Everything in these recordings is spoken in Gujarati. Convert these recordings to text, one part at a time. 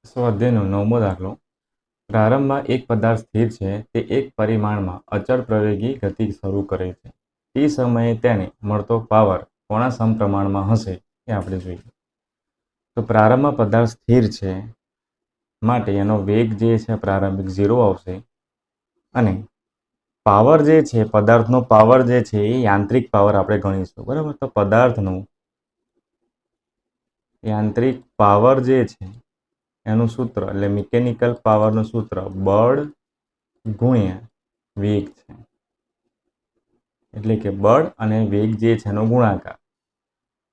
સ્વાધ્યાયનો 9મો દાખલો. પ્રારંભમાં એક પદાર્થ સ્થિર છે તે એક પરિમાણમાં અચળ પ્રવેગી ગતિ શરૂ કરે છે. તે સમયે તેને મળતો પાવર કોના સમપ્રમાણમાં હશે એ આપણે જોઈએ. તો પ્રારંભમાં પદાર્થ સ્થિર છે માટે એનો વેગ જે છે પ્રારંભિક 0 આવશે અને પાવર જે છે પદાર્થનો પાવર જે છે એ યાંત્રિક પાવર આપણે ગણીશું. બરાબર, તો પદાર્થનો યાંત્રિક પાવર જે છે એનું સૂત્ર એટલે મિકેનિકલ પાવરનું સૂત્ર બળ ગુણ્યા વેગ છે. એટલે કે બળ અને વેગ જે છે એનો ગુણાકાર.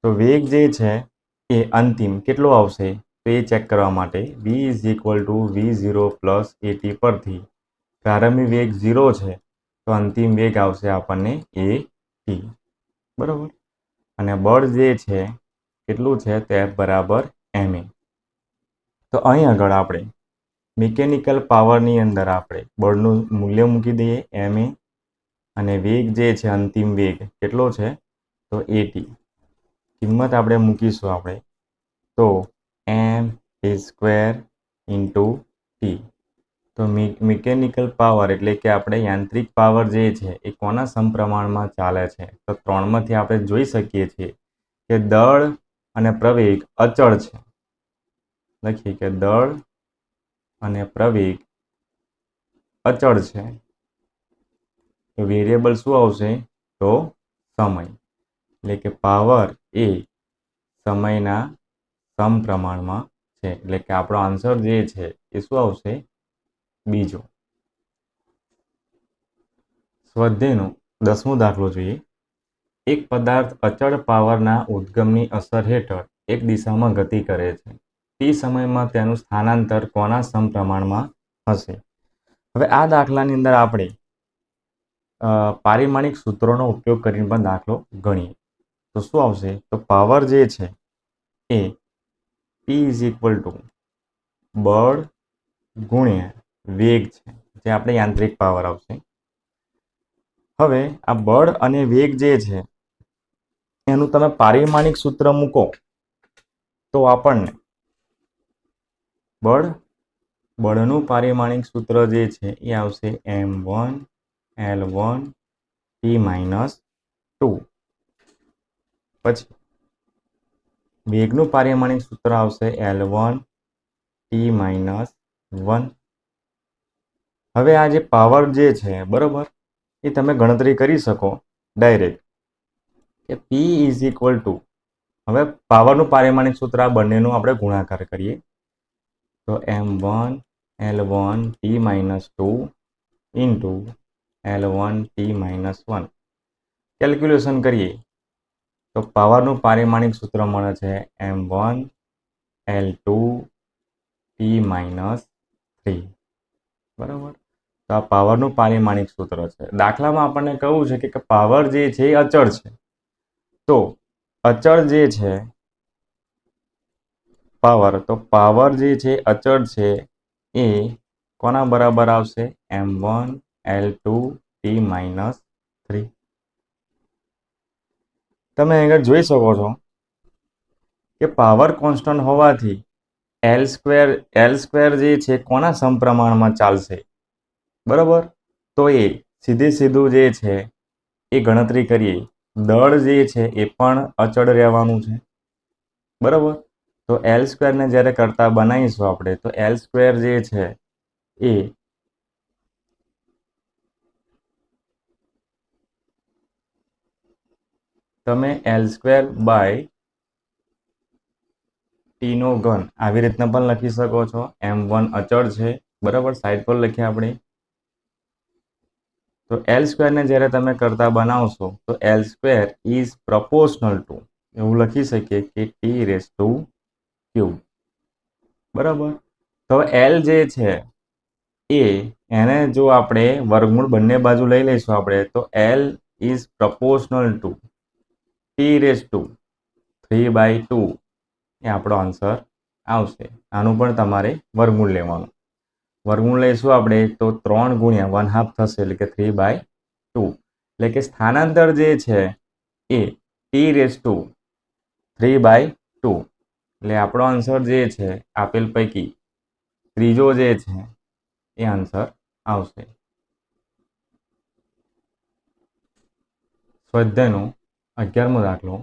તો વેગ જે છે એ અંતિમ કેટલો આવશે તો એ ચેક કરવા માટે v = v0 + at પરથી પ્રારંભિક વેગ 0 છે તો અંતિમ વેગ આવશે આપણને at. બરાબર, અને બળ જે છે કેટલું છે તો F = ma. તો અહીં આગળ આપણે મિકેનિકલ પાવરની અંદર આપણે બળનું મૂલ્ય મૂકી દઈએ ma અને વેગ જે છે અંતિમ વેગ કેટલો છે તો at. કિંમત આપણે મૂકીશું આપણે તો m² × t. તો મિકેનિકલ પાવર એટલે કે આપણે યાંત્રિક પાવર જે છે એ કોના સમપ્રમાણમાં ચાલે છે તો 3માંથી આપણે જોઈ શકીએ છીએ કે દળ અને પ્રવેગ અચળ છે. લખીએ કે દળ અને પ્રવેગ અચળ છે. તો વેરિયેબલ શું આવશે તો સમય, એટલે કે પાવર એ સમયના સમપ્રમાણમાં છે. એટલે કે આપણો આન્સર જે છે એ શું આવશે બીજો. સ્વાધ્યાયનો 10મો દાખલો જોઈએ. એક પદાર્થ અચળ પાવરના ઉદ્ગમની અસર હેઠળ એક દિશામાં ગતિ કરે છે. તે સમયમાં તેનું સ્થાનાંતર કોના સમપ્રમાણમાં હશે. હવે આ દાખલાની અંદર આપણે પારિમાણિક સૂત્રોનો ઉપયોગ કરીને પણ દાખલો ગણીએ તો શું આવશે તો પાવર જે છે એ P = બળ ગુણ્યા વેગ છે, જે આપણે યાંત્રિક પાવર આવશે. હવે આ બળ અને વેગ જે છે એનું તમે પારિમાણિક સૂત્ર મૂકો તો આપણને બળનું પારિમાણિક સૂત્ર જે છે એ આવશે m1 L1 T - 2. પછી વેગનું પારિમાણિક સૂત્ર આવશે L1 T - 1. હવે આ જે પાવર જે છે બરોબર એ તમે ગણતરી કરી શકો ડાયરેક્ટ કે P = હવે પાવરનું પારિમાણિક સૂત્ર આ બંનેનું આપણે ગુણાકાર કરીએ તો m1 L1 T - 2 × L1 T - 1. Calculation કરીએ તો પાવરનું પારિમાણિક સૂત્ર મળે છે m1 L2 T - 3. બરાબર, તો આ પાવરનું પારિમાણિક સૂત્ર છે. દાખલામાં આપણને કહ્યું છે કે પાવર જે છે એ અચળ છે. તો અચળ જે છે પાવર જે છે અચળ છે એ કોના બરાબર આવશે m1 L2 T - 3. તમે આગળ જોઈ શકો છો કે પાવર કોન્સ્ટન્ટ હોવાથી L² જે છે કોના સમપ્રમાણમાં ચાલશે. બરાબર, તો એ સીધું જે છે એ ગણતરી કરીએ દળ જે છે એ પણ અચળ રહેવાનું છે. બરાબર, તો L² ને જ્યારે કરતા બનાવીશું આપણે તો L² જે છે એ તમે L² / T³ આવી રીતના પણ લખી શકો છો. m1 અચળ છે બરાબર, સાઈડ પર લખીએ આપણે. તો L² ને જ્યારે તમે કરતા બનાવશો તો L² is proportional to એવું લખી શકીએ કે T⁵. બરાબર, તો L જે છે એને જો આપણે વર્ગમૂળ બંને બાજુ લઈ લઈશું આપણે તો L is proportional to T⁵ એ આપણો આન્સર આવશે. આનું પણ તમારે વર્ગમૂળ લેવાનું. વર્ગમૂળ લઈશું આપણે તો 3 × 1/2 થશે એટલે કે 3/2. એટલે કે સ્થાનાંતર જે છે એ T⁵. એટલે આપણો આન્સર જે છે આપેલ પૈકી ત્રીજો જે છે એ આન્સર આવશે. સ્વાધ્યાયનો 11મો દાખલો.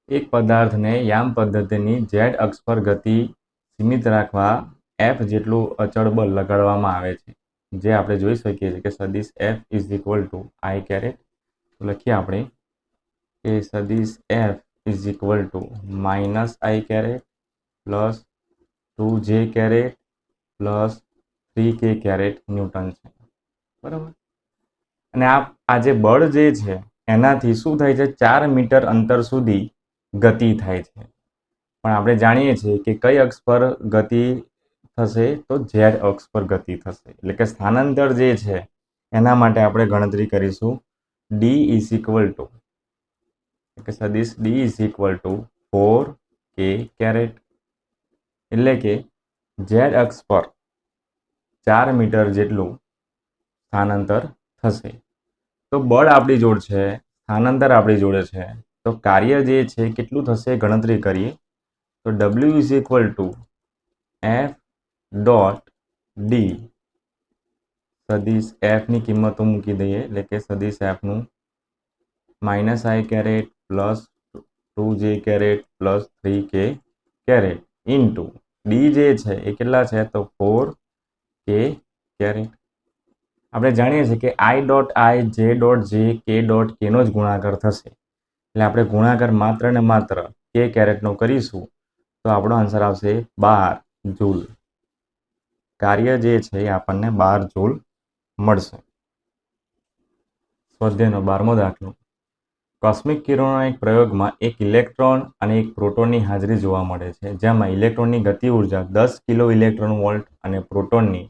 એક પદાર્થને યામ પદ્ધતિની ઝેડ અક્ષ પર ગતિ સીમિત રાખવા એફ જેટલું અચળ બળ લગાડવામાં આવે છે, જે આપણે જોઈ શકીએ છીએ કે સદિશ F is equal to i caret. તો લખીએ આપણે કે સદિશ F is equal to minus i caret plus 2j caret plus 3k caret newton છે. બરાબર. અને આ જે બળ જે છે એનાથી શું થાય છે, 4 મીટર અંતર સુધી ગતિ થાય છે. પણ આપણે જાણીએ છીએ કે કઈ અક્ષ પર ગતિ થશે, તો ઝેડ અક્ષ પર ગતિ થશે. એટલે કે સ્થાનાંતર જે છે એના માટે આપણે ગણતરી કરીશું ડી ઇઝ ઇક્વલ ટુ કે સદિશ D is equal to 4k caret. એટલે કે ઝેડ અક્ષ પર 4 મીટર જેટલું સ્થાનાંતર થશે. તો બળ આપણી જોડે છે, સ્થાનાંતર આપણી જોડે છે, તો કાર્ય જે છે કેટલું થશે ગણતરી કરીએ તો W is equal to F dot D. સદિશ એફની કિંમતો મૂકી દઈએ, એટલે કે સદિશ એફનું minus i caret plus 2j caret plus 3k caret into D જે છે એ કેટલા છે તો 4k કેરેટ. આપણે જાણીએ છીએ કે આઈ ડોટ આઈ, જે ડોટ જે, કે ડોટ કેનો જ ગુણાકાર થશે. એટલે આપણે ગુણાકાર માત્ર ને માત્ર કે કેરેટનો કરીશું તો આપણો આન્સર આવશે 12 જૂલ. કાર્ય જે છે એ આપણને 12 જૂલ મળશે. સ્વાધ્યાયનો 12મો દાખલો. કોસ્મિક કિરણોના એક પ્રયોગમાં એક ઇલેક્ટ્રોન અને એક પ્રોટોનની હાજરી જોવા મળે છે, જેમાં ઇલેક્ટ્રોનની ગતિ ઉર્જા 10 કિલો ઇલેક્ટ્રોન વોલ્ટ અને પ્રોટોનની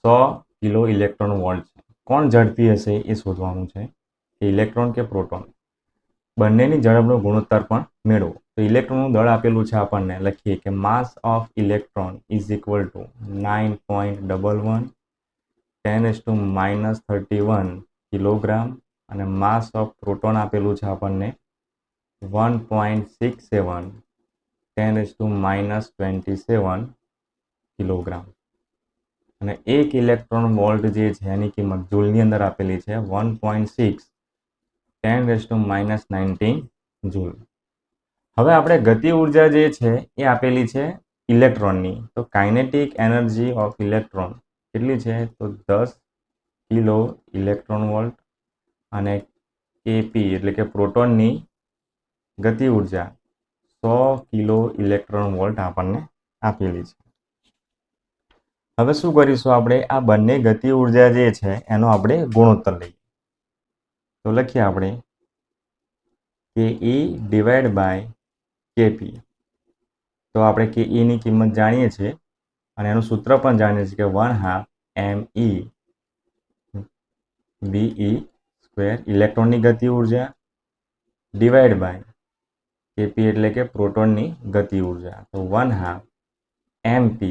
100 કિલો ઇલેક્ટ્રોન વોલ્ટ છે. કોણ ઝડપી હશે એ શોધવાનું છે, કે ઇલેક્ટ્રોન કે પ્રોટોન. બંનેની ઝડપનો ગુણોત્તર પણ મેળવો. તો ઇલેક્ટ્રોનનું દળ આપેલું છે આપણને, લખીએ કે માસ of electron is equal two 9.11 10⁻31 kilogram અને માસ ઓફ પ્રોટોન આપેલું છે આપણને 1.67 10⁻27 કિલોગ્રામ. અને એક ઇલેક્ટ્રોન વોલ્ટ જે છે એની કિંમત જૂલની અંદર આપેલી છે 1.6 10⁻19 જૂલ. હવે આપણે ગતિ ઉર્જા જે છે એ આપેલી છે ઇલેક્ટ્રોનની. તો કાઇનેટિક એનર્જી ઓફ ઇલેક્ટ્રોન કેટલી છે તો 10 કિલો ઇલેક્ટ્રોન વોલ્ટ અને કેપી એટલે કે પ્રોટોનની ગતિ ઉર્જા 100 કિલો ઇલેક્ટ્રોન વોલ્ટ આપણને આપેલી છે. હવે શું કરીશું, આપણે આ બંને ગતિ ઉર્જા જે છે એનો આપણે ગુણોત્તર લઈએ. તો લખીએ આપણે કે E ડિવાઈડ બાય કેપી. તો આપણે કે E ની કિંમત જાણીએ છીએ અને એનું સૂત્ર પણ જાણીએ છીએ કે 1/2 me VE સ્ક્વેર ઇલેક્ટ્રોનની ગતિ ઉર્જા ડિવાઈડ બાય કેપી એટલે કે પ્રોટોનની ગતિ ઉર્જા. તો 1/2 MP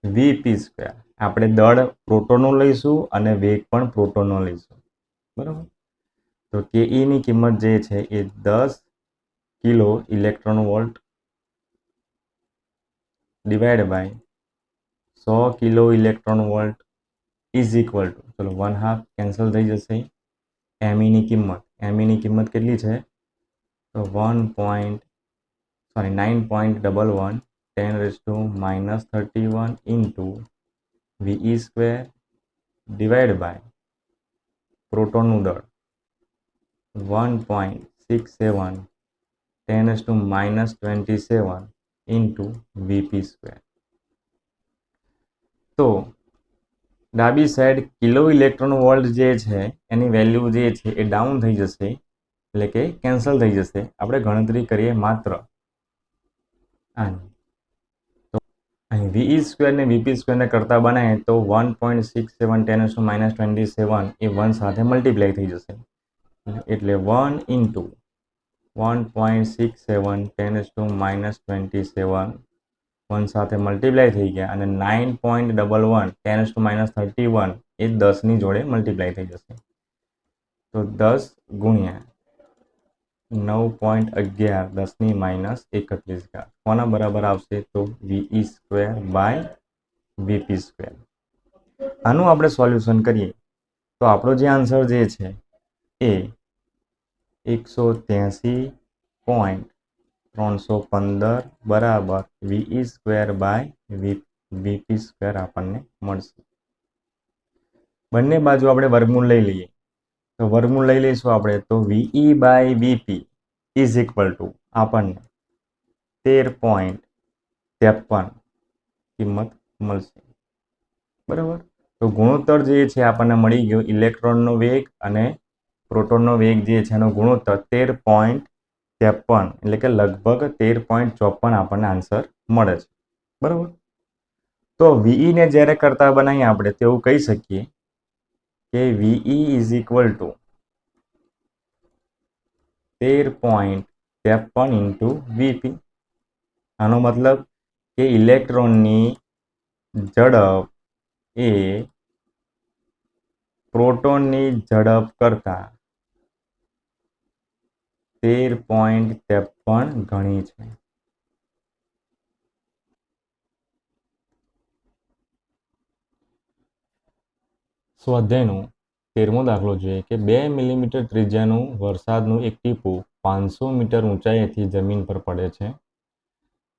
VP સ્ક્વેર. આપણે દળ પ્રોટોનનું લઈશું અને વેગ પણ પ્રોટોનનો લઈશું. બરાબર. તો કે E ની કિંમત જે છે એ 10 kilo electron volt divide by 100 kilo electron volt is equal to, ચલો 1/2 કેન્સલ થઈ જશે. ME ની કિંમત કેટલી છે તો 9.11 10⁻31 into VE square divide by પ્રોટોનનું દળ 1.67 10⁻27 ઇન્ટુ VP સ્ક્વેર. તો ડાબી સાઈડ કિલો ઇલેક્ટ્રોન વોલ્ટ જે છે એની વેલ્યુ જે છે એ ડાઉન થઈ જશે, એટલે કે કેન્સલ થઈ જશે. આપણે ગણતરી કરીએ માત્ર આની. તો અહીં VE સ્ક્વેર ને VP સ્ક્વેરને કરતા બનાવીએ તો 1.67 10⁻27 એ 1 સાથે મલ્ટીપ્લાય થઈ જશે. એટલે 1 ઇન્ટુ 1.67 10⁻27 1 સાથે મલ્ટીપ્લાય થઈ ગયા અને 9.11 10⁻31 એ 10ની જોડે મલ્ટીપ્લાય થઈ જશે. તો 10 ગુણ્યા 9.11 10 ની માઇનસ 31 ઘાત કોના બરાબર આવશે તો VE square by VP square. આનું આપણે સોલ્યુશન કરીએ તો આપણો જે આન્સર જે છે એ 183.315 બરાબર VE square by VP square આપણને મળશે. બંને બાજુ આપણે વર્ગમૂળ લઈ લઈએ તો વર્ગમૂળ લઈ લઈશું આપણે તો VE by VP is equal to આપણને 13.53 કિંમત મળશે. બરાબર. તો ગુણોત્તર જે છે આપણને મળી ગયો ઇલેક્ટ્રોનનો વેગ અને પ્રોટોનનો વેગ જે છે એનો ગુણોત્તર 13.53 એટલે કે લગભગ 13.54 આપણને આન્સર મળે છે. બરાબર. તો VE ને જ્યારે કરતા બનાવીએ આપણે તેવું કહી શકીએ કે VE is equal two 13.53 into VP. આનો મતલબ કે ઇલેક્ટ્રોનની ઝડપ એ પ્રોટોનની ઝડપ કરતા 13.53 ગણી છે. સ્વાધ્યાયનો 13મો દાખલો જોઈએ કે 2 મિલીમીટર ત્રિજ્યાનું વરસાદનું એક ટીપું 500 મીટર ઊંચાઈથી જમીન પર પડે છે.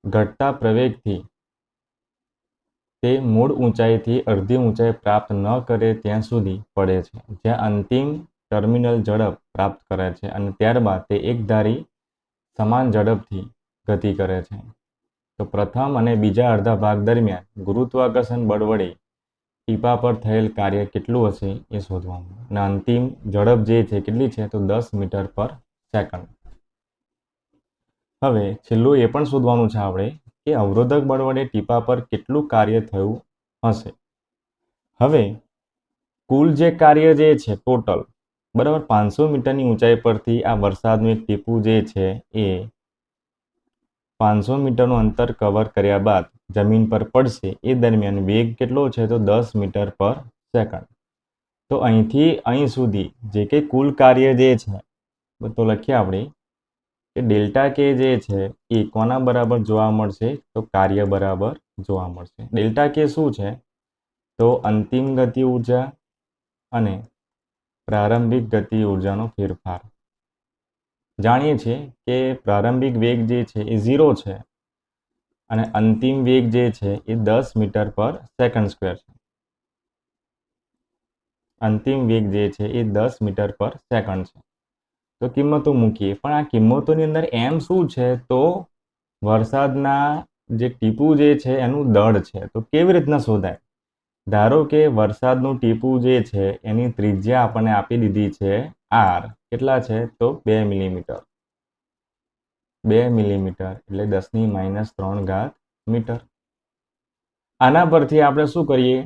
ઘટતા પ્રવેગથી તે મૂળ ઊંચાઈથી અડધી ઊંચાઈ પ્રાપ્ત ન કરે ત્યાં સુધી પડે છે, જ્યાં અંતિમ ટર્મિનલ ઝડપ પ્રાપ્ત કરે છે અને ત્યારબાદ તે એકધારી સમાન ઝડપથી ગતિ કરે છે. તો પ્રથમ અને બીજા અડધા ભાગ દરમિયાન ગુરુત્વાકર્ષણ બળ વડે ટીપા પર થયેલ કાર્ય કેટલું હશે એ શોધવાનું. અને અંતિમ ઝડપ જે છે કેટલી છે તો 10 મીટર પર સેકન્ડ. હવે છેલ્લું એ પણ શોધવાનું છે આપણે કે અવરોધક બળ વડે ટીપા પર કેટલું કાર્ય થયું હશે. હવે કુલ જે કાર્ય જે છે ટોટલ બરાબર 500 મીટરની ઊંચાઈ પરથી આ વરસાદનું એક ટીપું જે છે એ 500 મીટરનું અંતર કવર કર્યા બાદ જમીન પર પડશે એ દરમિયાન વેગ કેટલો છે તો 10 મીટર પર સેકન્ડ. તો અહીંથી અહીં સુધી જે કંઈ કુલ કાર્ય જે છે તો લખીએ આપણે કે ડેલ્ટા કે જે છે એ કોના બરાબર જોવા મળશે તો કાર્ય બરાબર જોવા મળશે. ડેલ્ટા કે શું છે તો અંતિમ ગતિ ઉર્જા અને પ્રારંભિક ગતિ ઉર્જાનો ફેરફાર. જાણીએ છીએ કે પ્રારંભિક વેગ જે છે એ 0 છે અને અંતિમ વેગ જે છે એ 10 મીટર પર સેકન્ડ સ્ક્વેર છે. અંતિમ વેગ જે છે એ 10 મીટર પર સેકન્ડ છે. તો કિંમતો મૂકીએ પણ આ કિંમતોની અંદર એમ શું છે તો વરસાદના જે ટીપું જે છે એનું દળ છે. તો કેવી રીતના શોધાય? ધારો કે વરસાદનું ટીપું જે છે એની ત્રિજ્યા આપણને આપી દીધી છે R. કેટલા છે તો 2 મિલીમીટર. 2 મિલીમીટર એટલે 10 - 3 મીટર. આના પરથી આપણે શું કરીએ?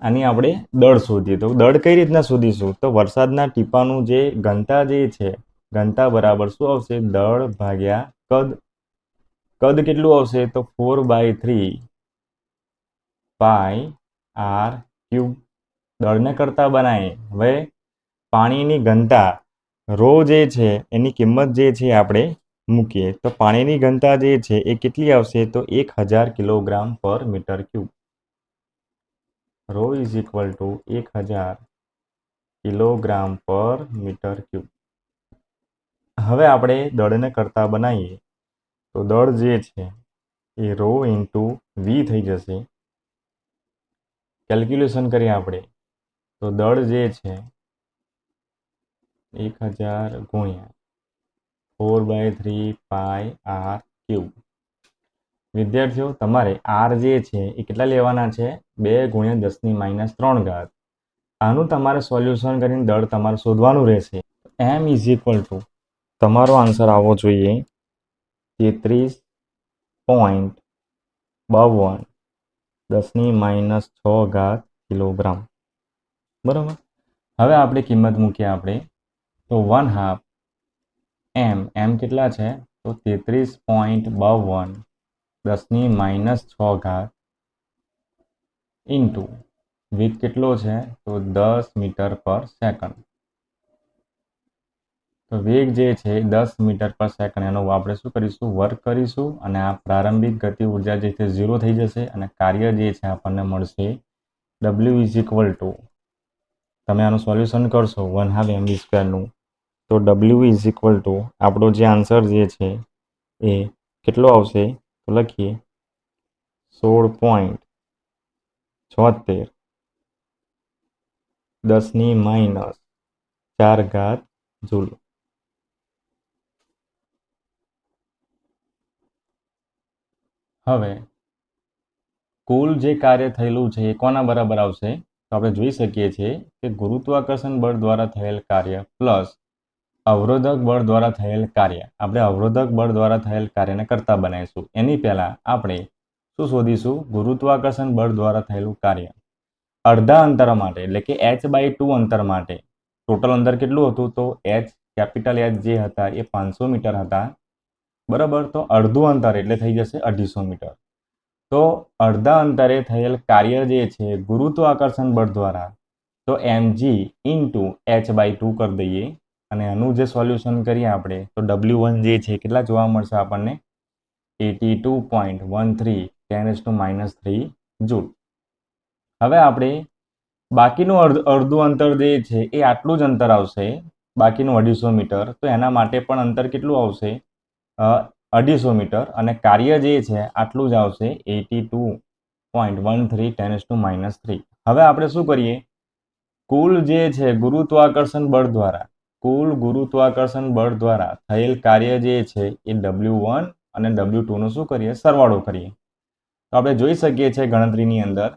આની આપણે દળ શોધીએ. તો દળ કઈ રીતના શોધીશું? તો વરસાદના ટીપાનું જે ઘનતા જે છે ઘનતા બરાબર શું આવશે? દળ ભાગ્યા કદ. કદ કેટલું આવશે તો 4/3 પાઈ R ક્યુબ. દળને કરતા બનાવીએ. હવે પાણીની ઘનતા રો જે છે એની કિંમત જે છે આપણે મૂકીએ તો પાણીની ઘનતા જે છે એ કેટલી આવશે તો 1000 kilogram per metre cube. Rho is equal to 1000 kilogram per metre cube. હવે આપણે દળને કરતા બનાવીએ તો દળ જે છે એ રો ઇન્ટુ વી થઈ જશે. કેલ્ક્યુલેશન કરીએ આપણે તો દળ જે છે 1000 ગુણ્યા 4/3 પાઈ R ક્યુબ. વિદ્યાર્થીઓ તમારે R જે છે એ કેટલા લેવાના છે? 2 × 10 - 3 ઘાત. આનું તમારે સોલ્યુશન કરીને દળ તમારે શોધવાનું રહેશે. M ઇઝ ઇક્વલ ટુ તમારો આન્સર આવવો જોઈએ 33.52 10 - 6 ઘાત કિલોગ્રામ. બરાબર. હવે આપણે કિંમત મૂકીએ આપણે તો 1/2 M કેટલા છે તો 33.52 10 - 6 ઘાત ઇન્ટુ વેગ કેટલો છે તો 10 મીટર પર સેકન્ડ. તો વેગ જે છે 10 મીટર પર સેકન્ડ એનો આપણે શું કરીશું વર્ક કરીશું અને આ પ્રારંભિક ગતિ ઉર્જા જે છે 0 થઈ જશે અને કાર્ય જે છે આપણને મળશે W ઇઝ ઇક્વલ ટુ તમે આનું સોલ્યુશન કરશો 1/2 mv² નું તો W ઇઝ ઇક્વલ ટુ આપણો જે આન્સર જે છે એ કેટલો આવશે તો લખીએ 16.76 10⁻⁴ જૂલ. હવે કુલ જે કાર્ય થયેલું છે એ કોના બરાબર આવશે તો આપણે જોઈ શકીએ છીએ કે ગુરુત્વાકર્ષણ બળ દ્વારા થયેલ કાર્ય પ્લસ અવરોધક બળ દ્વારા થયેલ કાર્ય. આપણે અવરોધક બળ દ્વારા થયેલ કાર્યને કરતા બનાવીશું. એની પહેલાં આપણે શું શોધીશું ગુરુત્વાકર્ષણ બળ દ્વારા થયેલું કાર્ય અડધા અંતર માટે એટલે કે h/2 અંતર માટે ટોટલ અંતર કેટલું હતું તો કેપિટલ H જે હતા એ 500 મીટર હતા બરાબર. તો અડધું અંતર એટલે થઈ જશે 250 મીટર. તો અડધા અંતરે થયેલ કાર્ય જે છે ગુરુત્વાકર્ષણ બળ દ્વારા તો mg ઇન્ટુ h/2 કરી દઈએ અને એનું જે સોલ્યુશન કરીએ આપણે તો W1 જે છે કેટલા જોવા મળશે આપણને 82.13 10⁻³ જૂલ. હવે આપણે બાકીનું અડધું અંતર જે છે એ આટલું જ અંતર આવશે બાકીનું 250 મીટર. તો એના માટે પણ અંતર કેટલું આવશે 250 મીટર અને કાર્ય જે છે આટલું જ આવશે 82.13 10⁻³. હવે આપણે શું કરીએ કુલ જે છે ગુરુત્વાકર્ષણ બળ દ્વારા થયેલ કાર્ય જે છે એ W1 અને W2 નો શું કરીએ સરવાળો કરીએ. તો આપણે જોઈ શકીએ છીએ ગણતરીની અંદર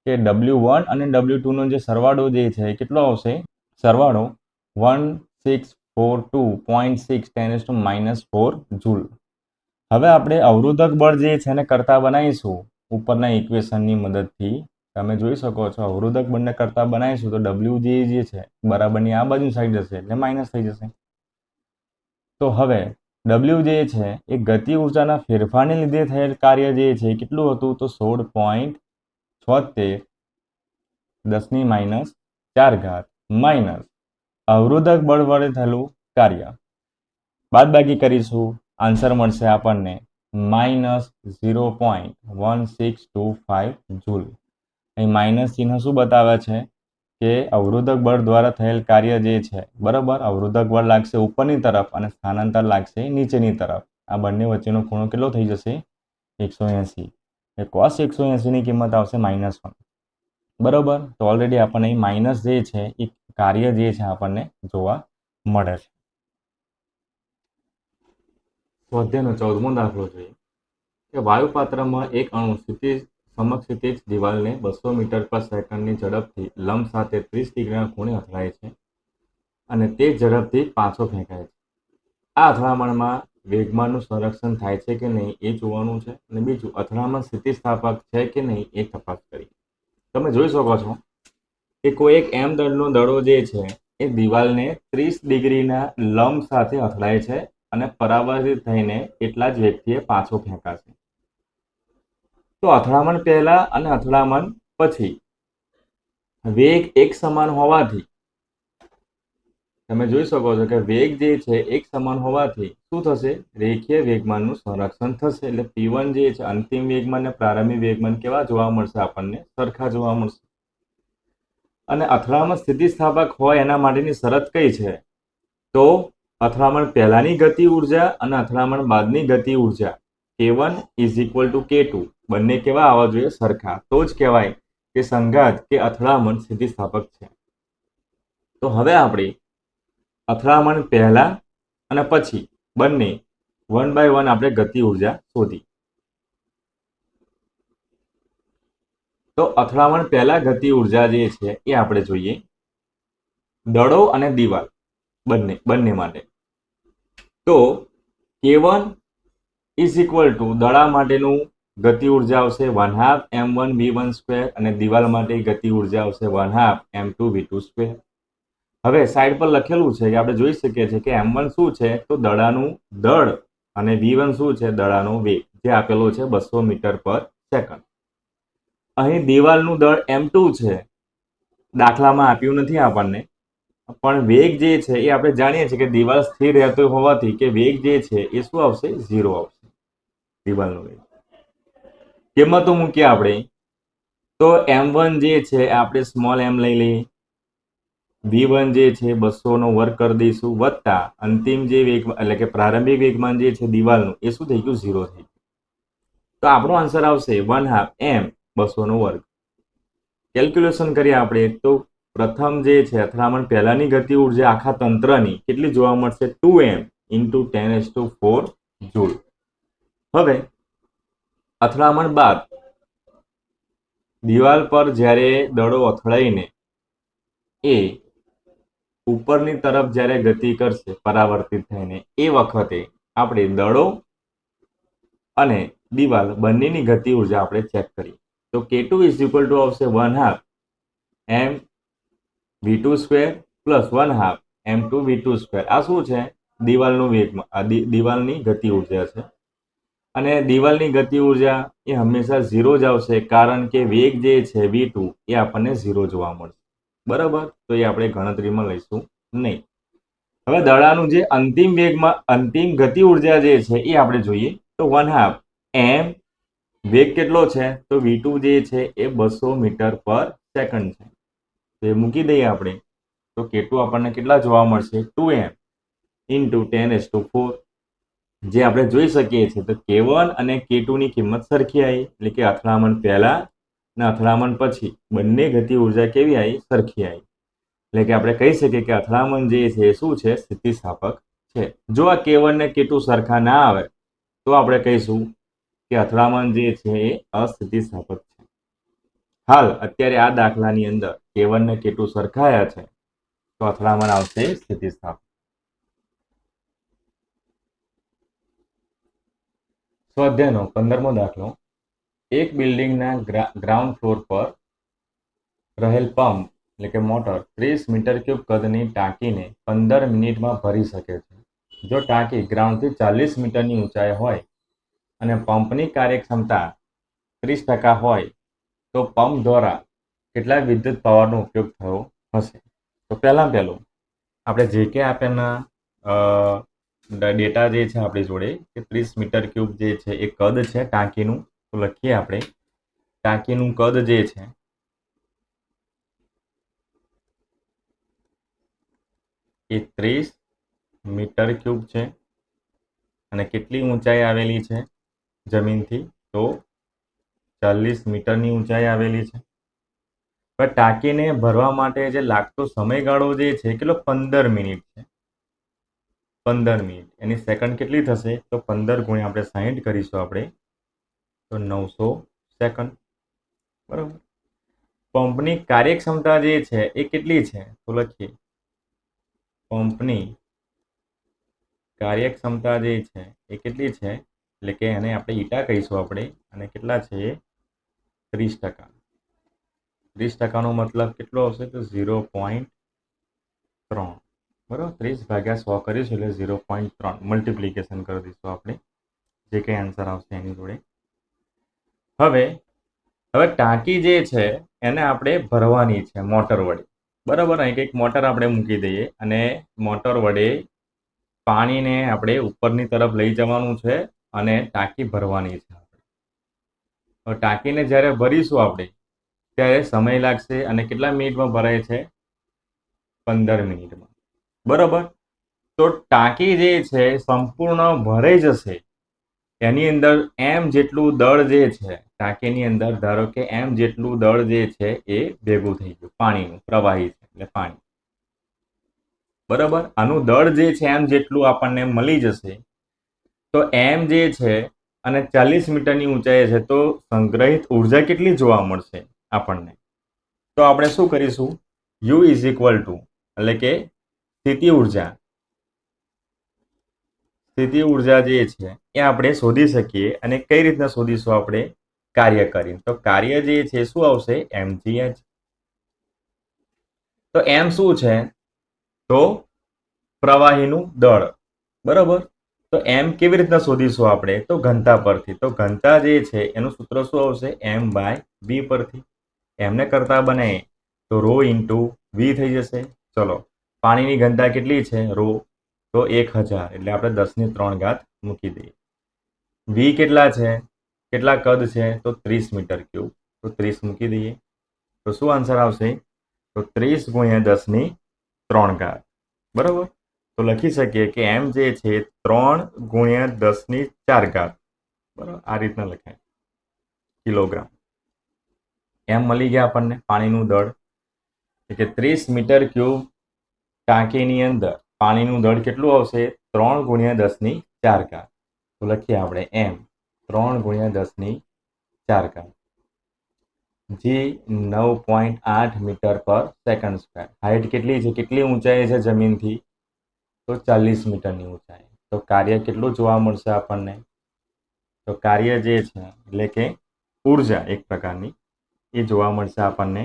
કે W1 અને W2 નો જે સરવાળો જે છે કેટલો આવશે સરવાળો 1642.6 10⁻⁴ જૂલ. હવે આપણે અવરોધક બળ જે છે એને કરતા બનાવીશું ઉપરના ઇક્વેશનની મદદથી. તમે જોઈ શકો છો અવરોધક બળને કરતા બનાવીશું તો W જે છે બરાબરની આ બાજુ સાઈડ જશે એટલે માઇનસ થઈ જશે. તો હવે W જે છે એ ગતિ ઉર્જાના ફેરફારને લીધે થયેલ કાર્ય જે છે કેટલું હતું તો 16.76 10⁻⁴ માઇનસ અવરોધક બળ વડે થયેલું કાર્ય બાદબાકી કરીશું આન્સર મળશે આપણને -0.1625 જૂલ. અહીં માઇનસ ચિહ્ન શું બતાવે છે કે અવરોધક બળ દ્વારા થયેલ કાર્ય જે છે બરાબર અવરોધક બળ લાગશે ઉપરની તરફ અને સ્થાનાંતર લાગશે નીચેની તરફ. આ બંને વચ્ચેનો ખૂણો કેટલો થઈ જશે 180. એ cos 180 ની કિંમત આવશે -1 બરાબર. તો ઓલરેડી આપણને અહીં માઇનસ જે છે એ કાર્ય જે છે આપણને જોવા મળે છે. સ્વાધ્યાયનો 14મો દાખલો જોઈએ કે વાયુપાત્રમાં એક અણુ સમક્ષિતિજ દિવાલને 200 મીટર પર સેકન્ડની ઝડપથી લંબ સાથે 30 ડિગ્રીના ખૂણે અથડાય છે અને તે ઝડપથી પાછો ફેંકાય છે. આ અથડામણમાં વેગમાનનું સંરક્ષણ થાય છે કે નહીં એ જોવાનું છે અને બીજું અથડામણ સ્થિતિસ્થાપક છે કે નહીં એ તપાસ કરી. તમે જોઈ શકો છો કે કોઈ એક m દળનો દડો જે છે એ દિવાલને 30 ડિગ્રીના લંબ સાથે અથડાય છે અને પરાવર્તિત થઈને એટલા જ વેગથી પાછો ફેંકાશે. તો અથડામણ પહેલા અને અથડામણ પછી વેગ એક સમાન હોવાથી તમે જોઈ શકો છો કે વેગ જે છે એક સમાન હોવાથી શું થશે રેખીય વેગમાનનું સંરક્ષણ થશે. એટલે P1 જે છે અંતિમ વેગમાન અને પ્રારંભિક વેગમાન કેવા જોવા મળશે આપણને સરખા જોવા મળશે. અને અથડામણ સ્થિતિસ્થાપક હોય એના માટેની શરત કઈ છે તો અથડામણ પહેલાની ગતિ ઉર્જા અને અથડામણ બાદની ગતિ ઉર્જા K1 = K2 બંને કેવા આવવા જોઈએ સરખા. તો જ કહેવાય કે સંઘાત કે અથડામણ સ્થિતિસ્થાપક છે. તો હવે આપણે અથડામણ પહેલા અને પછી બંને 1 by 1 આપણે ગતિ ઉર્જા શોધી. તો અથડામણ પહેલા ગતિ ઉર્જા જે છે એ આપણે જોઈએ દડો અને દિવાલ બંને માટે. તો K1 = દડા માટેનું ગતિ ઉર્જા આવશે 1/2 m1v1² અને દિવાલ માટે ગતિ ઉર્જા આવશે 1/2 m2v2². હવે સાઈડ પર લખેલું છે કે આપણે જોઈ શકીએ છીએ કે m1 શું છે તો દડાનું દળ અને v1 શું છે દડાનો વેગ જે આપેલો છે 200 મીટર પર સેકન્ડ. અહીં દિવાલનું દળ m2 છે દાખલામાં આપ્યું નથી આપણને પણ વેગ જે છે એ આપણે જાણીએ છીએ કે દિવાલ સ્થિર રહેતો હોવાથી કે વેગ જે છે એ શું આવશે? 0 આવશે. દિવાલનો વેગ કિંમતો મૂકીએ આપણે તો m1 જે છે આપણે સ્મોલ m લઈ લઈએ, v1 જે છે 200 નો વર્ગ કરી દઈશું, વત્તા અંતિમ જે વેગ એટલે કે પ્રારંભિક વેગમાન જે છે દિવાલનું એ શું થઈ ગયું? 0 થઈ ગયું. તો આપણો આન્સર આવશે 1/2 m 200 નો વર્ગ. કેલ્ક્યુલેશન કરીએ આપણે તો પ્રથમ જે છે અથડામણ પહેલાની ગતિ ઉર્જા આખા તંત્રની કેટલી જોવા મળશે? 2m × 10⁴ joule. હવે અથડામણ બાદ દિવાલ પર જ્યારે દડો અથડાઈને એ ઉપરની તરફ જ્યારે ગતિ કરશે પરાવર્તિત થઈને એ વખતે આપણે દડો અને દિવાલ બંનેની ગતિ ઉર્જા આપણે ચેક કરીએ તો K2 આવશે 1/2 m v2² + 1/2 m2 v2². આ શું છે? દિવાલનું વેગમાં દિવાલની ગતિ ઉર્જા છે અને દિવાલની ગતિ ઉર્જા એ હંમેશા 0 જ આવશે કારણ કે વેગ જે છે v2 એ આપણને 0 જોવા મળશે. બરાબર, તો એ આપણે ગણતરીમાં લઈશું નહીં. હવે દડાનું જે અંતિમ ગતિ ઉર્જા જે છે એ આપણે જોઈએ તો 1/2 m વેગ કેટલો છે? તો v2 જે છે એ 200 મીટર/સેકન્ડ છે. તો એ મૂકી દઈએ આપણે તો K2 આપણને કેટલા જોવા મળશે? 2m × 10⁴. જે આપણે જોઈ શકીએ છીએ તો K1 અને K2 ની કિંમત સરખી આવી, એટલે કે અથડામણ પહેલા અને અથડામણ પછી બંને ગતિ ઉર્જા કેવી આવી? સરખી આવી. એટલે કે આપણે કહી શકીએ કે અથડામણ જે છે એ શું છે? સ્થિતિસ્થાપક છે. જો આ K1 ને K2 સરખા ના આવે તો આપણે કહીશું કે અથડામણ જે છે એ અસ્થિતિસ્થાપક છે. હાલ અત્યારે આ દાખલાની અંદર K1 ને K2 સરખાયા છે તો અથડામણ આવશે સ્થિતિસ્થાપક. સ્વાધ્યાયનો 15મો દાખલો. એક બિલ્ડિંગના ગ્રાઉન્ડ ફ્લોર પર રહેલ પંપ એટલે કે મોટર 30 મીટર ક્યુબ કદની ટાંકીને 15 મિનિટમાં ભરી શકે છે. જો ટાંકી ગ્રાઉન્ડથી 40 મીટરની ઊંચાઈ હોય અને પંપની કાર્યક્ષમતા 30% હોય તો પંપ દ્વારા કેટલા વિદ્યુત પાવરનો ઉપયોગ થયો હશે? તો પહેલું આપણે જે કે આપેલા ડેટા જે છે આપણી જોડે કે 30 મીટર ક્યુબ જે છે એ કદ છે ટાંકીનું, તો લખીએ આપણે ટાંકીનું કદ જે છે એ 30 મીટર ક્યુબ છે અને કેટલી ઊંચાઈ આવેલી છે જમીનથી? તો 40 મીટરની ઊંચાઈ આવેલી છે. પણ ટાંકીને ભરવા માટે જે લાગતો સમયગાળો જે છે કેટલો? 15 મિનિટ છે. 15 મિનિટ એની સેકન્ડ કેટલી થશે? તો 15 × આપણે 60 કરીશું આપણે તો 900 સેકન્ડ. બરાબર. પંપની કાર્યક્ષમતા જે છે એ કેટલી છે? તો લખીએ પંપની કાર્યક્ષમતા જે છે એ કેટલી છે? એટલે કે એને આપણે ઈટા કહીશું આપણે, અને કેટલા છે? 30%. 30%નો મતલબ કેટલો આવશે? તો 0.3. બરાબર. 30/100 કરીશું એટલે 0.3 મલ્ટિપ્લિકેશન કરી દઈશું આપણે, જે કંઈ આન્સર આવશે એની જોડે. હવે ટાંકી જે છે એને આપણે ભરવાની છે મોટર વડે. બરાબર. અહીં કંઈક મોટર આપણે મૂકી દઈએ અને મોટર વડે પાણીને આપણે ઉપરની તરફ લઈ જવાનું છે અને ટાંકી ભરવાની છે. ટાંકીને જ્યારે ભરીશું આપણે ત્યારે સમય લાગશે અને કેટલા મિનિટમાં ભરાય છે? 15 મિનિટમાં. બરાબર. તો ટાંકી જે છે સંપૂર્ણ ભરાઈ જશે એની અંદર m જેટલું દળ જે છે ટાંકીની અંદર, ધારો કે m જેટલું દળ જે છે એ ભેગું થઈ ગયું, પાણીનું પ્રવાહી છે એટલે પાણી. બરાબર. આનું દળ જે છે m જેટલું આપણને મળી જશે. તો m જે છે અને 40 મીટરની ઊંચાઈ છે તો સંગ્રહિત ઉર્જા કેટલી જોવા મળશે આપણને? તો આપણે શું કરીશું? U એટલે કે સ્થિતિ ઉર્જા જે છે એ આપણે શોધી શકીએ. અને કઈ રીતના શોધીશું આપણે? કાર્ય કરીને. તો કાર્ય જે છે શું આવશે? mgh. તો m શું છે? તો પ્રવાહીનું દળ. બરાબર. તો m કેવી રીતના શોધીશું આપણે? તો ઘનતા પરથી. તો ઘનતા જે છે એનું સૂત્ર શું આવશે? m/v પરથી. એમને કરતા બનાવીએ તો ρ × v થઈ જશે. ચલો પાણીની ઘનતા કેટલી છે રો, તો 1000, એટલે આપણે 10⁻³ મૂકી દઈએ. વી કેટલા છે, કેટલા કદ છે, તો 30 મીટર ક્યુબ, તો 30 મૂકી દઈએ. તો શું આન્સર આવશે, તો 30 × 10⁻³ બરાબર. તો લખી શકીએ કે એમ જે છે 3 × 10⁻⁴ બરાબર, આ રીતના લખાય કિલોગ્રામ. એમ મળી ગયા આપણને પાણીનું દળ, કે 30 મીટર ક્યુબ ટાંકીની અંદર પાણીનું દળ કેટલું આવશે, 3 × 10⁻⁴. તો લખીએ આપણે એમ 3 × 10⁻⁴, જે 9.8 મીટર પર સેકન્ડ સ્ક્વેર. હાઇટ કેટલી છે, કેટલી ઊંચાઈ છે જમીનથી, તો 40 મીટરની ઊંચાઈ. તો કાર્ય કેટલું જોવા મળશે આપણને, તો કાર્ય જે છે એટલે કે ઉર્જા એક પ્રકારની એ જોવા મળશે આપણને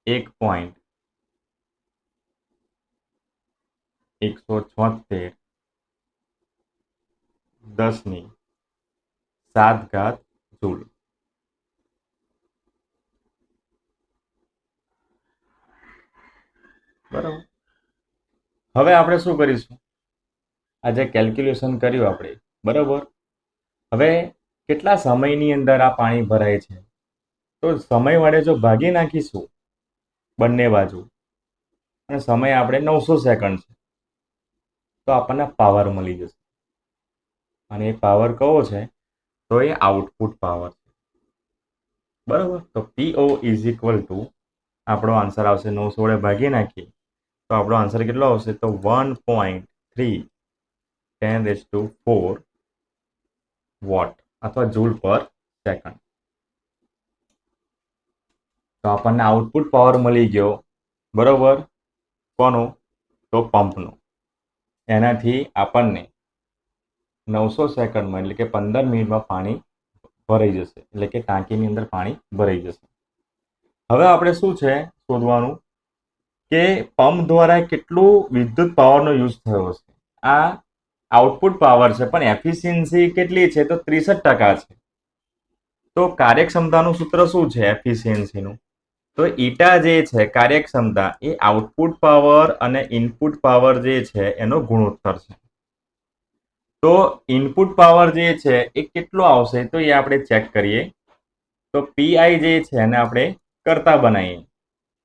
1.176 10⁻⁷ જૂલ. બરાબર. હવે આપણે શું કરીશું, આ જે કેલ્ક્યુલેશન કર્યું આપણે, બરાબર, હવે કેટલા સમયની અંદર આ પાણી ભરાય છે, તો સમય વડે જો ભાગી નાખીશું બંને બાજુ, અને સમય આપણે 900 સેકન્ડ છે, તો આપણને પાવર મળી જશે. અને એ પાવર કયો છે, તો એ આઉટપુટ પાવર છે. બરાબર. તો PO = આપણો આન્સર આવશે 900 વડે ભાગી નાખીએ તો આપણો આન્સર કેટલો આવશે, તો 1.3 10⁴ વોટ અથવા જૂલ પર સેકન્ડ. તો આપણને આઉટપુટ પાવર મળી ગયો, બરોબર, કોનો, તો પંપનો. એનાથી આપણને 900 સેકન્ડમાં એટલે કે 15 મિનિટમાં પાણી ભરાઈ જશે, એટલે કે ટાંકીની અંદર પાણી ભરાઈ જશે. હવે આપણે શું છે શોધવાનું, કે પંપ દ્વારા કેટલું વિદ્યુત પાવરનો યુઝ થયો હશે. આ આઉટપુટ પાવર છે, પણ એફિશિયન્સી કેટલી છે, તો 63% છે. તો કાર્યક્ષમતાનું સૂત્ર શું છે એફિશિયન્સીનું, તો ઈટા જે છે કાર્યક્ષમતા એ આઉટપુટ પાવર અને ઇનપુટ પાવર જે છે એનો ગુણોત્તર છે. તો ઇનપુટ પાવર જે છે એ કેટલો આવશે, તો એ આપણે ચેક કરીએ. તો પીઆઈ જે છે એને આપણે કરતા બનાવીએ,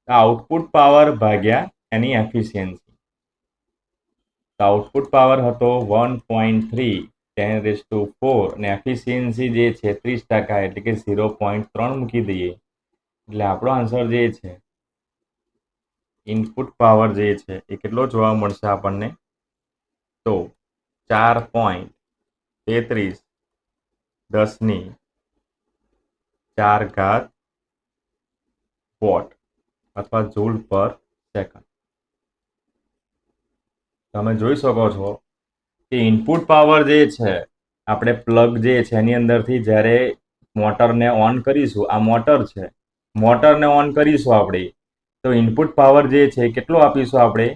આઉટપુટ પાવર ભાગ્યા એની એફિશિયન્સી. તો આઉટપુટ પાવર હતો 1.3 10⁴, અને એફિશિયન્સી જે છે 30%, એટલે કે 0.3 મૂકી દઈએ, એટલે આપણો આન્સર જે છે ઇનપુટ પાવર જે છે એ કેટલો જોવા મળશે આપણને, તો 4.33 10⁴ વોટ અથવા જૂલ પર સેકન્ડ. તમે જોઈ શકો છો કે ઇનપુટ પાવર જે છે આપણે પ્લગ જે છે એની અંદરથી જ્યારે મોટરને ઓન કરીશું, આ મોટર છે, મોટરને ઓન કરીશું આપણે, તો ઇનપુટ પાવર જે છે કેટલો આપીશું આપણે,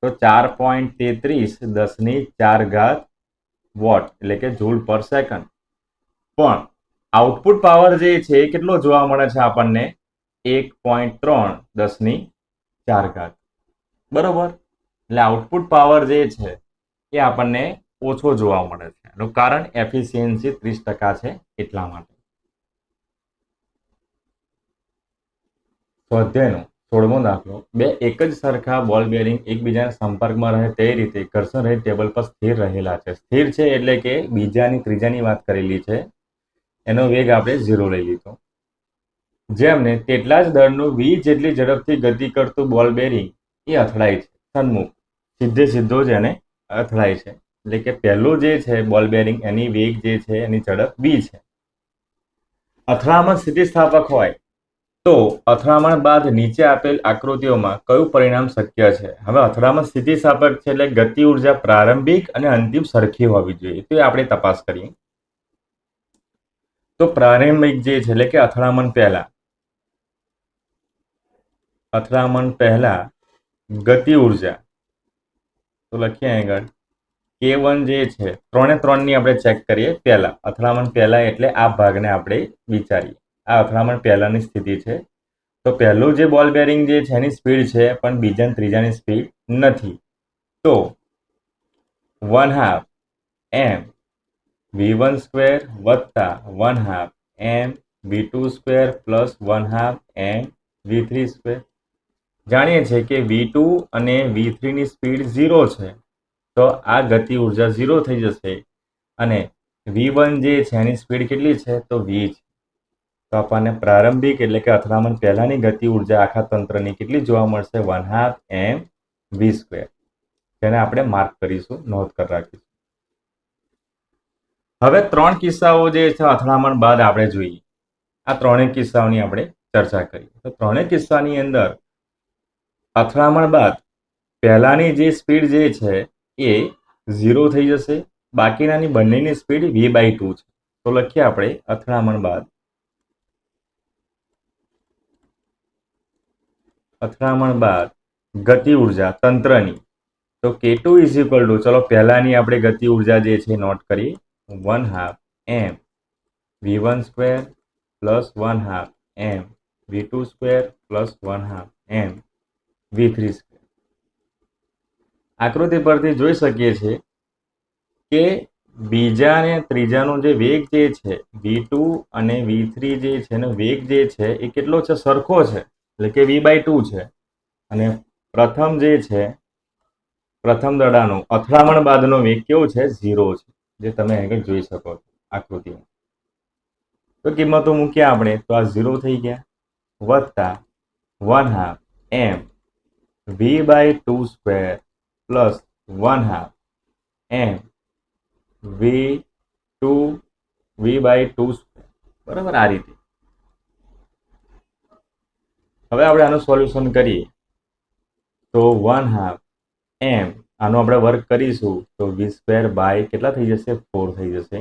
તો 4.33 10⁴ વોટ, એટલે કે જૂલ પર સેકન્ડ. પણ આઉટપુટ પાવર જે છે એ કેટલો જોવા મળે છે આપણને, 1.3 10⁴. બરોબર. એટલે આઉટપુટ પાવર જે છે એ આપણને ઓછો જોવા મળે છે. એનું કારણ એફિશિયન્સી 30% છે એટલા માટે. સ્વાધ્યાયનો 16મો દાખલો, બે એક જ સરખા બોલ બેરિંગ એકબીજાના સંપર્કમાં રહે તે રીતે ઘર્ષણ રહિત ટેબલ પર સ્થિર રહેલા છે. સ્થિર છે એટલે કે બીજાની ત્રીજાની વાત કરેલી છે, એનો વેગ આપણે 0 લઈ લીધો. જેમને તેટલા જ દળનું v જેટલી ઝડપથી ગતિ કરતું બોલ બેરિંગ એ અથડાય છે સન્મુખ, સીધો જ એને અથડાય છે. એટલે કે પહેલું જે છે બોલ બેરિંગ એની વેગ જે છે એની ઝડપ v છે. અથડામણ સ્થિતિસ્થાપક હોય તો અથડામણ બાદ નીચે આપેલ આકૃતિઓમાં કયું પરિણામ શક્ય છે. હવે અથડામણ સ્થિતિસ્થાપક છે એટલે ગતિ ઉર્જા પ્રારંભિક અને અંતિમ સરખી હોવી જોઈએ, તો આપણે તપાસ કરીએ. તો પ્રારંભિક જે છે એટલે કે અથડામણ પહેલા ગતિ ઉર્જા, તો લખીએ આગળ K1 જે છે 3 ની આપણે ચેક કરીએ. પહેલા અથડામણ પહેલા એટલે આ ભાગને આપણે વિચારીએ, આ અથડામણ પહેલાની સ્થિતિ છે. તો પહેલું જે બોલ બેરિંગ જે છે એની સ્પીડ છે, પણ બીજા ત્રીજાની સ્પીડ નથી. તો 1/2 m v1 સ્ક્વેર વત્તા 1/2 m v2 square plus 1/2 m v3 square. જાણીએ છીએ કે v2 અને v3 ની સ્પીડ 0 છે, તો આ ગતિ ઉર્જા 0 થઈ જશે અને v1 જે છે એની સ્પીડ કેટલી છે તો v છે. તો આપણને પ્રારંભિક એટલે કે અથડામણ પહેલાની ગતિ ઉર્જા આખા તંત્રની કેટલી જોવા મળશે 1/2 m v સ્ક્વેર. જેને આપણે માર્ક કરીશું, નોંધ કરી રાખીશું. હવે 3 કિસ્સાઓ જે છે અથડામણ બાદ આપણે જોઈએ. આ ત્રણેય કિસ્સાઓની આપણે ચર્ચા કરીએ. તો ત્રણેય કિસ્સાની અંદર અથડામણ બાદ પહેલાની જે સ્પીડ જે છે એ 0 થઈ જશે, બાકીનાની બંનેની સ્પીડ v/2 છે. તો લખીએ આપણે અથડામણ બાદ ગતિ ઉર્જા તંત્રની. તો k2 ઇઝ ઇક્વલ ટુ, ચલો પહેલાની આપણે ગતિ ઉર્જા જે છે નોટ કરીએ, 1/2 m v1 square plus 1/2 m v2 square plus 1/2 m v3 square. આકૃતિ પરથી જોઈ શકીએ છીએ કે બીજા અને ત્રીજાનો જે વેગ જે છે v2 અને v3 જે છે એનો વેગ જે છે એ કેટલો છે, સરખો છે, એટલે કે v/2 છે. અને પ્રથમ જે છે પ્રથમ દડાનો અથડામણ બાદનો વેગ કેવો છે 0 છે, જે તમે આગળ જોઈ શકો છો આકૃતિમાં. તો કિંમતો મૂક્યા આપણે તો આ 0 થઈ ગયા, વત્તા 1/2 m v/2 square plus 1/2 m v/2 square. બરાબર, આ રીતે. હવે આપણે આનું સોલ્યુશન કરીએ તો 1/2 m આનો આપણે વર્ક કરીશું તો v સ્ક્વેર બાય કેટલા થઈ જશે 4 થઈ જશે,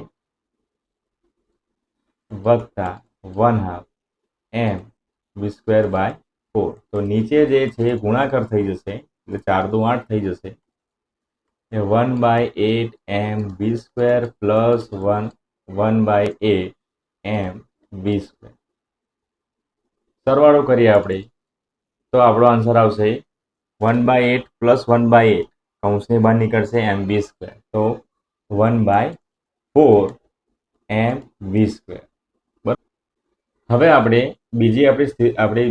વત્તા 1/2 m v સ્ક્વેર બાય 4. તો નીચે જે છે ગુણાકાર થઈ જશે એટલે 4 દુ 8 થઈ જશે, 1/8 m v square plus 1/8 m v square. સરવાળો કરીએ આપણે તો આપણો આન્સર આવશે 1/8 પ્લસ 1/8 કૌંસની બહાર નીકળશે mv સ્ક્વેર, તો 1/4 mv સ્ક્વેર. હવે આપણે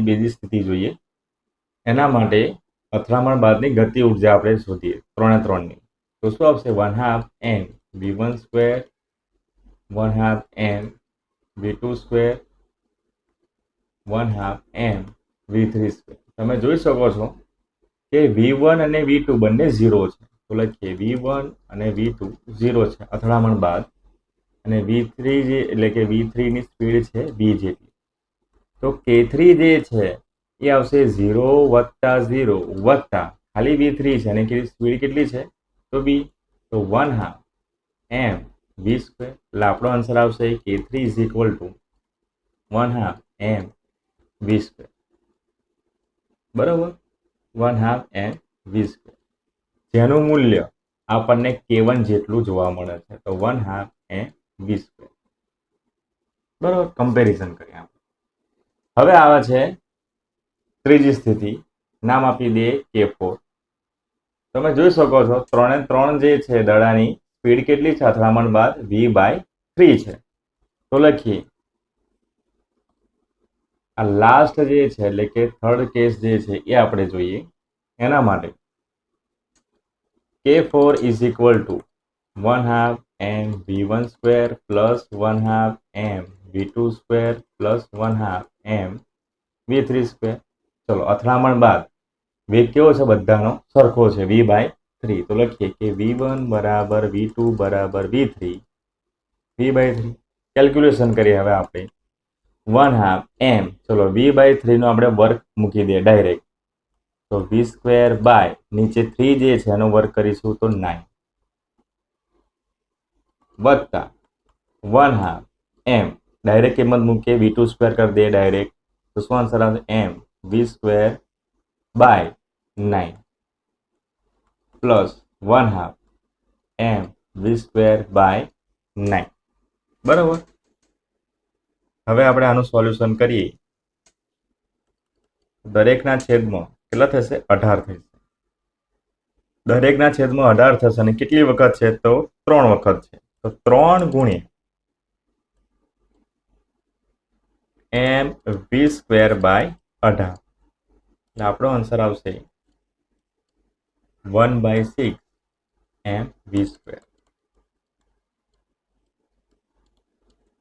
બીજી સ્થિતિ જોઈએ. એના માટે અથડામણ બાદની ગતિ ઉર્જા આપણે શોધીએ ત્રણે ત્રણની. તો શું આવશે 1/2 m v1 square 1/2 m v2 square 1/2 m v3 square. તમે જોઈ શકો છો કે v1 અને v2 બંને 0 છે. તો લખીએ v1 અને v2 0 છે અથડામણ બાદ, અને v3 જે એટલે કે v3 ની સ્પીડ છે v જેટલી. તો k3 જે છે એ આવશે 0 વત્તા 0 વત્તા ખાલી v3 છે અને સ્પીડ કેટલી છે તો v, તો 1/2 m v સ્ક્વેર. એટલે આપણો આન્સર આવશે k3 is equal two 1/2 m v square. બરાબર, 1/2 m v સ્ક્વેર, જેનું મૂલ્ય આપણને k1 જેટલું જોવા મળે છે. તો 1/2 m v સ્ક્વેર. બરાબર, કમ્પેરિઝન કરીએ આપણે. હવે આવે છે ત્રીજી સ્થિતિ, નામ આપી દે k4. તમે જોઈ શકો છો ત્રણે ત્રણ જે છે દડાની સ્પીડ કેટલી છે અથડામણ બાદ v/3 છે. તો લખીએ આ લાસ્ટ જે છે એટલે કે થર્ડ કેસ જે છે એ આપણે જોઈએ. એના માટે k4 is equal two 1/2 m v1 square plus 1/2 m v2 square plus 1/2 m v3 square. ચલો અથડામણ બાદ વેગ કેવો છે, બધાનો સરખો છે v/3. તો લખીએ કે v1 બરાબર v2 બરાબર v3 v/3. કેલ્ક્યુલેશન કરીએ હવે આપણે 1/2 m, ચલો v/3 નો આપણે વર્ક મૂકી દઈએ ડાયરેક્ટ. તો v સ્ક્વેર બાય નીચે 3 જે છે એનો વર્ક કરીશું તો 9 વત્તા 1/2 m ડાયરેક્ટ કિંમત મૂકીએ v2 સ્ક્વેર કરી દઈએ ડાયરેક્ટ. તો શું આન્સર આવશે m v square by 9 plus 1/2 m v square by 9. બરાબર, હવે આપણે આનું સોલ્યુશન કરીએ. દરેકના છેદમાં કેટલા થશે 18 થશે. દરેકના છેદમાં 18 થશે અને કેટલી વખત છે તો 3 વખત છે તો 3 ગુણ્યા એમ વી સ્ક્વેર બાય 18 એટલે આપણો આન્સર આવશે 1/6 એમ વી સ્ક્વેર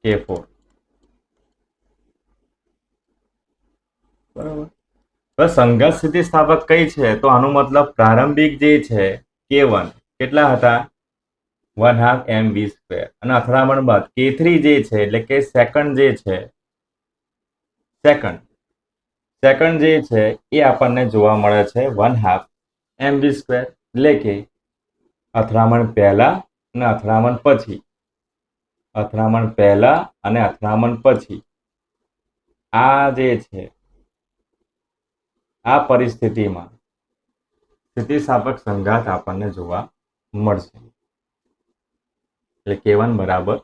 K4 બરાબર. હવે સંઘાત સ્થિતિસ્થાપક કઈ છે તો આનો મતલબ પ્રારંભિક જે છે K1 કેટલા હતા 1/2 એમ વી સ્ક્વેર અને અથડામણ બાદ K3 જે છે એટલે કે સેકન્ડ જે છે સેકન્ડ જે છે એ આપણને જોવા મળે છે 1/2 એમ વી સ્ક્વેર એટલે કે અથડામણ પહેલા અને અથડામણ પછી આ જે છે આ પરિસ્થિતિમાં સ્થિતિસ્થાપક સંઘાત આપણને જોવા મળશે એટલે K1 બરાબર